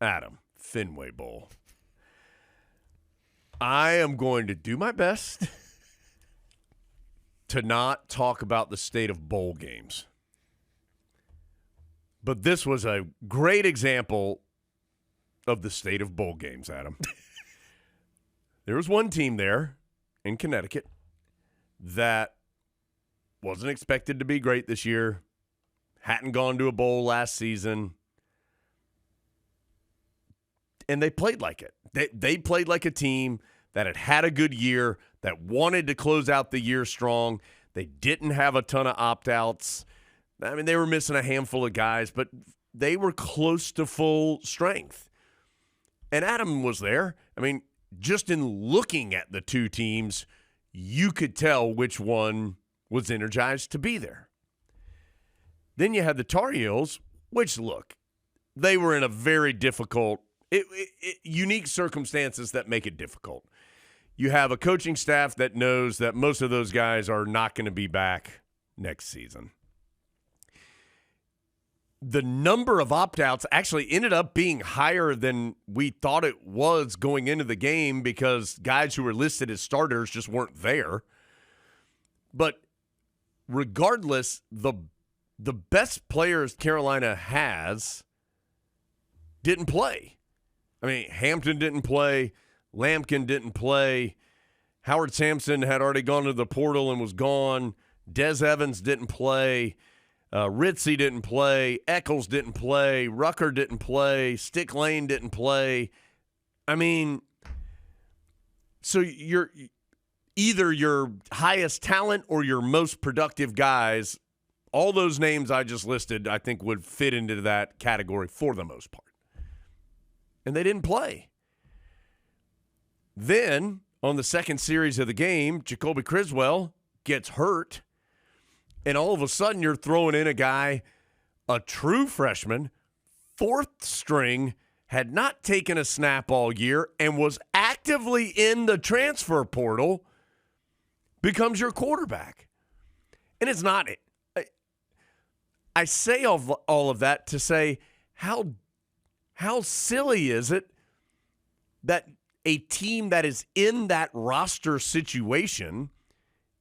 Adam, Fenway Bowl. I am going to do my best to not talk about the state of bowl games. But this was a great example of the state of bowl games, Adam. There was one team there in Connecticut that wasn't expected to be great this year, hadn't gone to a bowl last season, and they played like it. They played like a team that had had a good year, that wanted to close out the year strong. They didn't have a ton of opt-outs. I mean, they were missing a handful of guys, but they were close to full strength. And Adam was there. I mean, just in looking at the two teams, you could tell which one was energized to be there. Then you had the Tar Heels, which, look, they were in a very difficult, unique circumstances that make it difficult. You have a coaching staff that knows that most of those guys are not going to be back next season. The number of opt-outs actually ended up being higher than we thought it was going into the game because guys who were listed as starters just weren't there. But regardless, the best players Carolina has didn't play. I mean, Hampton didn't play. Lampkin didn't play. Howard Sampson had already gone to the portal and was gone. Des Evans didn't play. Ritzy didn't play. Eccles didn't play. Rucker didn't play. Stick Lane didn't play. I mean, so you're either your highest talent or your most productive guys. All those names I just listed, I think, would fit into that category for the most part. And they didn't play. Then, on the second series of the game, Jacoby Criswell gets hurt. And all of a sudden, you're throwing in a guy, a true freshman, fourth string, had not taken a snap all year, and was actively in the transfer portal, becomes your quarterback. And it's not – I say all of that to say how silly is it that a team that is in that roster situation –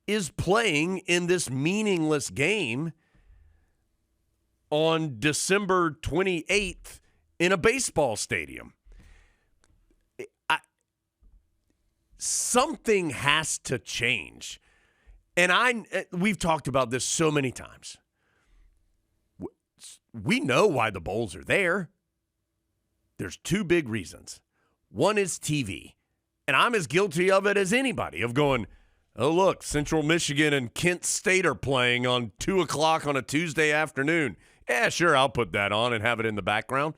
is playing in this meaningless game on December 28th in a baseball stadium. Something has to change. And we've talked about this so many times. We know why the bowls are there. There's two big reasons. One is TV. And I'm as guilty of it as anybody, of going, oh, look, Central Michigan and Kent State are playing on 2 o'clock on a Tuesday afternoon. Yeah, sure, I'll put that on and have it in the background.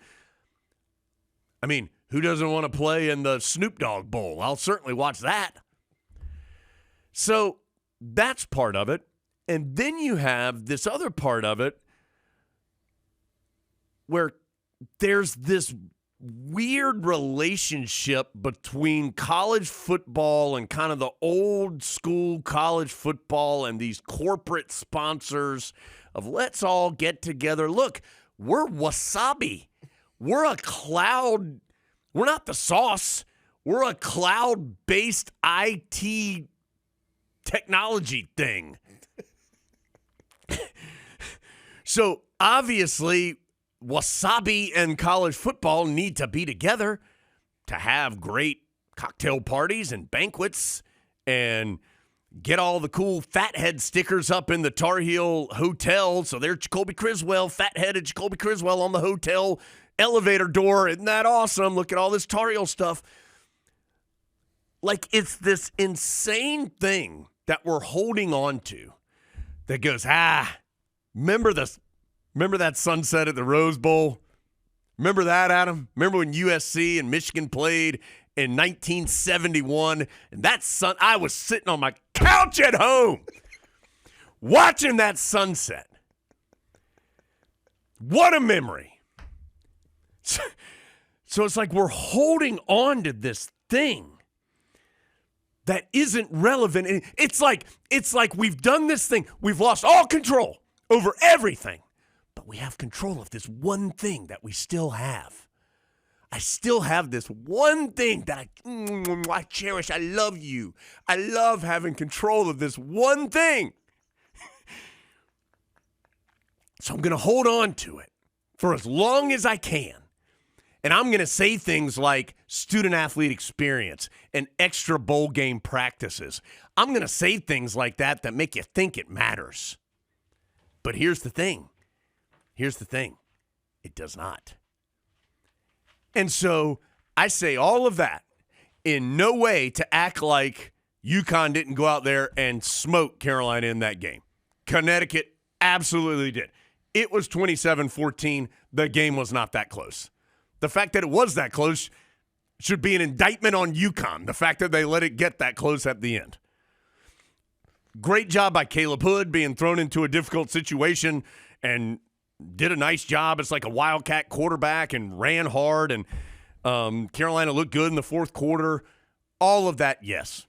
I mean, who doesn't want to play in the Snoop Dogg Bowl? I'll certainly watch that. So that's part of it. And then you have this other part of it where there's this weird relationship between college football and kind of the old school college football and these corporate sponsors of let's all get together. Look, we're wasabi. We're a cloud. We're not the sauce. We're a cloud-based IT technology thing. So obviously, wasabi and college football need to be together to have great cocktail parties and banquets and get all the cool fathead stickers up in the Tar Heel hotel. So there's Jacoby Criswell, fatheaded Jacoby Criswell on the hotel elevator door. Isn't that awesome? Look at all this Tar Heel stuff. Like, it's this insane thing that we're holding on to that goes, remember that sunset at the Rose Bowl? Remember that, Adam? Remember when USC and Michigan played in 1971? And that I was sitting on my couch at home watching that sunset. What a memory. So it's like we're holding on to this thing that isn't relevant. It's like we've done this thing. We've lost all control over everything. But we have control of this one thing that we still have. I I still have this one thing that I cherish. I love you. I love having control of this one thing. So I'm going to hold on to it for as long as I can. And I'm going to say things like student-athlete experience and extra bowl game practices. I'm going to say things like that make you think it matters. But here's the thing. It does not. And so I say all of that in no way to act like UConn didn't go out there and smoke Carolina in that game. Connecticut absolutely did. It was 27-14. The game was not that close. The fact that it was that close should be an indictment on UConn, the fact that they let it get that close at the end. Great job by Caleb Hood being thrown into a difficult situation and did a nice job. It's like a Wildcat quarterback and ran hard, and Carolina looked good in the fourth quarter. All of that, yes.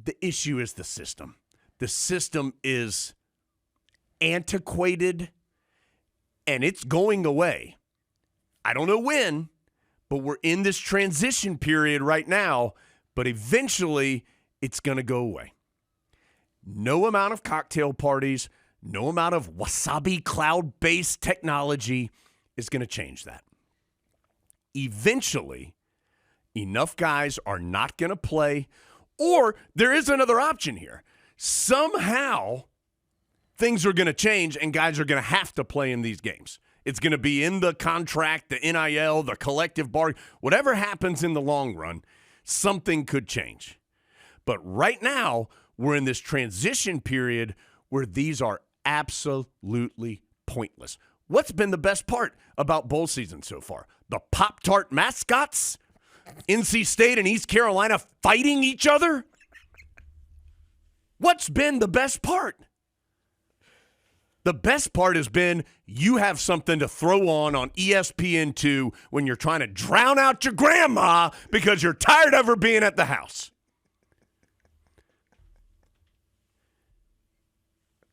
The issue is the system. The system is antiquated, and it's going away. I don't know when, but we're in this transition period right now, but eventually it's going to go away. No amount of cocktail parties, no amount of wasabi cloud-based technology is going to change that. Eventually, enough guys are not going to play, or there is another option here. Somehow, things are going to change and guys are going to have to play in these games. It's going to be in the contract, the NIL, the collective bargain. Whatever happens in the long run, something could change. But right now, we're in this transition period where these are absolutely pointless. What's been the best part about bowl season so far? The Pop-Tart mascots? NC State and East Carolina fighting each other? What's been the best part? The best part has been you have something to throw on ESPN2 when you're trying to drown out your grandma because you're tired of her being at the house.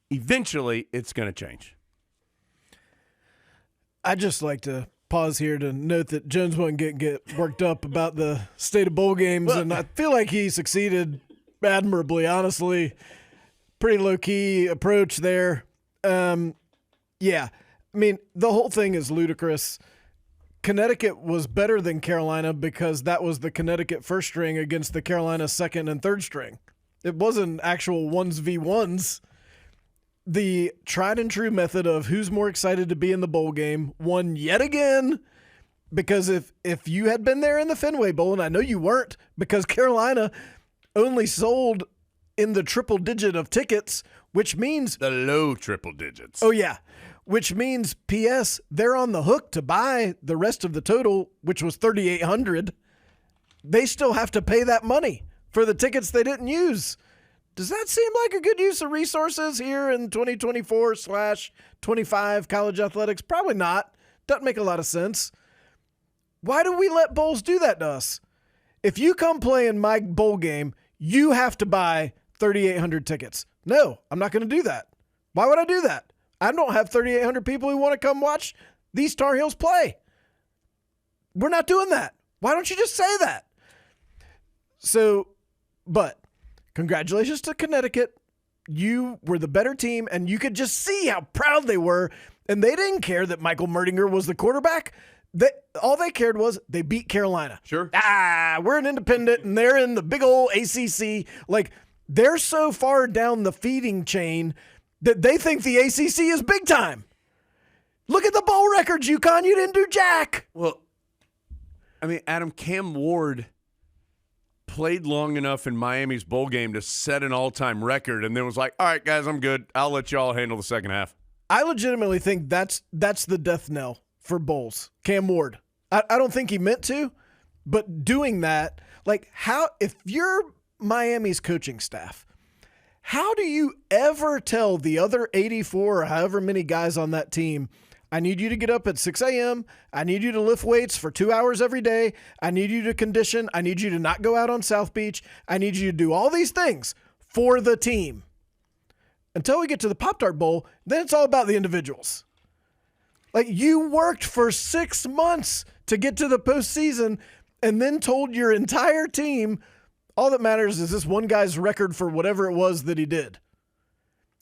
Eventually, it's going to change. I'd just like to pause here to note that Jones won't get worked up about the state of bowl games, and I feel like he succeeded admirably, honestly. Pretty low-key approach there. Yeah, I mean, the whole thing is ludicrous. Connecticut was better than Carolina because that was the Connecticut first string against the Carolina second and third string. It wasn't actual 1v1s. The tried and true method of who's more excited to be in the bowl game won yet again, because if you had been there in the Fenway Bowl, and I know you weren't because Carolina only sold in the triple digit of tickets, which means the low triple digits. Oh, yeah. Which means, P.S., they're on the hook to buy the rest of the total, which was $3,800. They still have to pay that money for the tickets they didn't use. Does that seem like a good use of resources here in 2024/25 college athletics? Probably not. Doesn't make a lot of sense. Why do we let bowls do that to us? If you come play in my bowl game, you have to buy 3,800 tickets. No, I'm not going to do that. Why would I do that? I don't have 3,800 people who want to come watch these Tar Heels play. We're not doing that. Why don't you just say that? So, but congratulations to Connecticut. You were the better team, and you could just see how proud they were, and they didn't care that Michael Merdinger was the quarterback. All they cared was they beat Carolina. Sure. We're an independent, and they're in the big old ACC. Like, they're so far down the feeding chain that they think the ACC is big time. Look at the bowl records, UConn. You didn't do jack. Well, I mean, Adam, Cam Ward played long enough in Miami's bowl game to set an all-time record and then was like, all right, guys, I'm good. I'll let y'all handle the second half. I legitimately think that's the death knell for bowls. Cam Ward. I don't think he meant to, but doing that, like, how, if you're Miami's coaching staff, how do you ever tell the other 84 or however many guys on that team, I need you to get up at 6 a.m., I need you to lift weights for 2 hours every day, I need you to condition, I need you to not go out on South Beach, I need you to do all these things for the team. Until we get to the Pop-Tart Bowl, then it's all about the individuals. Like, you worked for 6 months to get to the postseason and then told your entire team all that matters is this one guy's record for whatever it was that he did,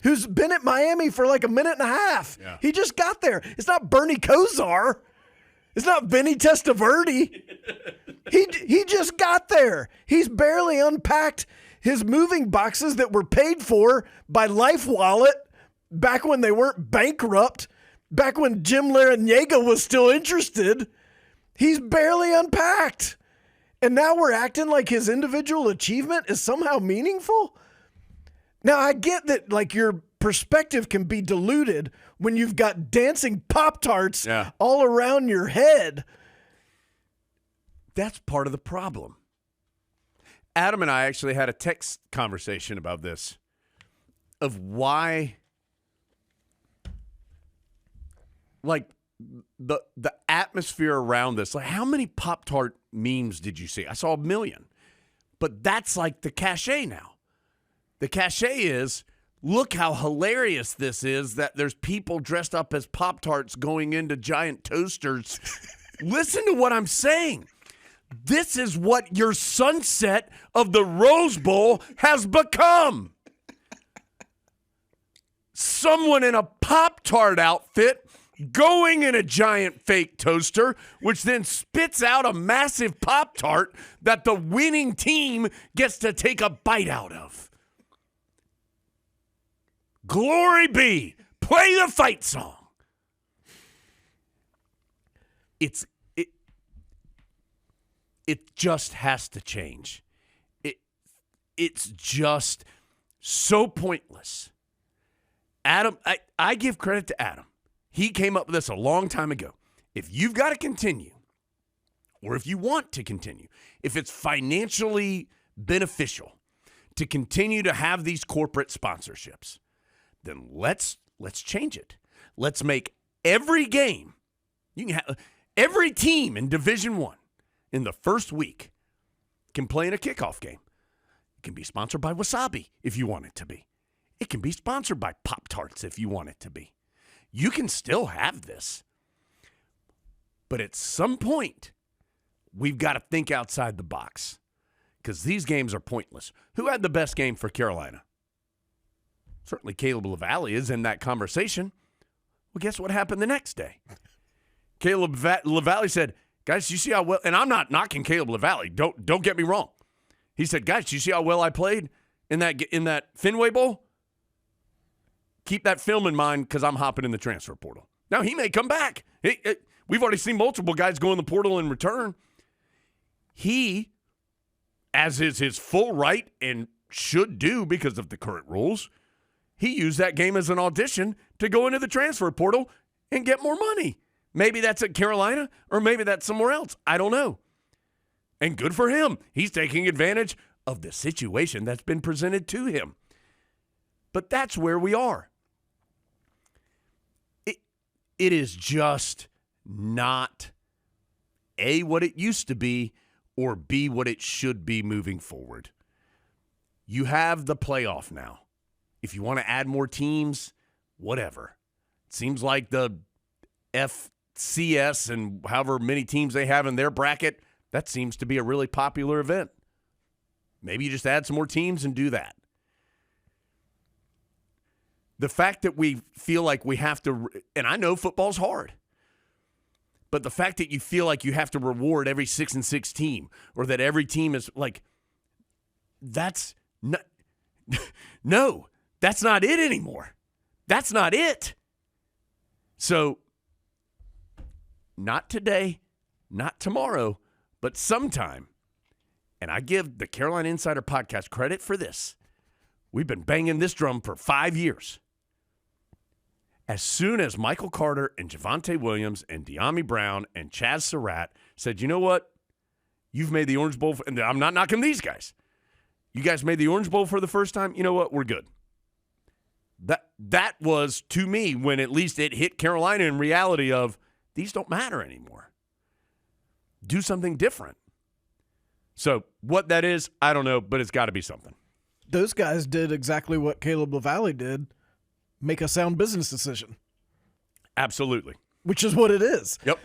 who's been at Miami for like a minute and a half. Yeah. He just got there. It's not Bernie Kosar. It's not Vinny Testaverde. He just got there. He's barely unpacked his moving boxes that were paid for by Life Wallet back when they weren't bankrupt, back when Jim Larrañaga was still interested. He's barely unpacked. And now we're acting like his individual achievement is somehow meaningful? Now, I get that like your perspective can be diluted when you've got dancing Pop-Tarts all around your head. That's part of the problem. Adam and I actually had a text conversation about this, of why, like, the atmosphere around this. Like, how many Pop-Tart memes did you see? I saw 1 million. But that's like the cachet now. The cachet is, look how hilarious this is that there's people dressed up as Pop-Tarts going into giant toasters. Listen to what I'm saying. This is what your sunset of the Rose Bowl has become. Someone in a Pop-Tart outfit going in a giant fake toaster, which then spits out a massive Pop-Tart that the winning team gets to take a bite out of. Glory be. Play the fight song. It just has to change. It's just so pointless. Adam, I give credit to Adam. He came up with this a long time ago. If you've got to continue, or if you want to continue, if it's financially beneficial to continue to have these corporate sponsorships, then let's change it. Let's make every game, you can have every team in Division I in the first week can play in a kickoff game. It can be sponsored by Wasabi if you want it to be. It can be sponsored by Pop-Tarts if you want it to be. You can still have this. But at some point, we've got to think outside the box because these games are pointless. Who had the best game for Carolina? Certainly Caleb LaValle is in that conversation. Well, guess what happened the next day? Caleb LaValle said, guys, you see how well, and I'm not knocking Caleb LaValle. Don't get me wrong. He said, guys, you see how well I played in that Fenway Bowl? Keep that film in mind because I'm hopping in the transfer portal. Now, he may come back. We've already seen multiple guys go in the portal and return. He, as is his full right and should do because of the current rules, he used that game as an audition to go into the transfer portal and get more money. Maybe that's at Carolina or maybe that's somewhere else. I don't know. And good for him. He's taking advantage of the situation that's been presented to him. But that's where we are. It is just not A, what it used to be, or B, what it should be moving forward. You have the playoff now. If you want to add more teams, whatever. It seems like the FCS and however many teams they have in their bracket, that seems to be a really popular event. Maybe you just add some more teams and do that. The fact that we feel like we have to, and I know football's hard, but the fact that you feel like you have to reward every 6-6 team or that every team is like, that's not, no, that's not it anymore. That's not it. So, not today, not tomorrow, but sometime, and I give the Carolina Insider Podcast credit for this. We've been banging this drum for 5 years. As soon as Michael Carter and Javonte Williams and De'Ami Brown and Chaz Surratt said, you know what? You've made the Orange Bowl, and I'm not knocking these guys. You guys made the Orange Bowl for the first time. You know what? We're good. That was, to me, when at least it hit Carolina in reality of, these don't matter anymore. Do something different. So what that is, I don't know, but it's got to be something. Those guys did exactly what Caleb LaValle did. Make a sound business decision. Absolutely. Which is what it is. Yep.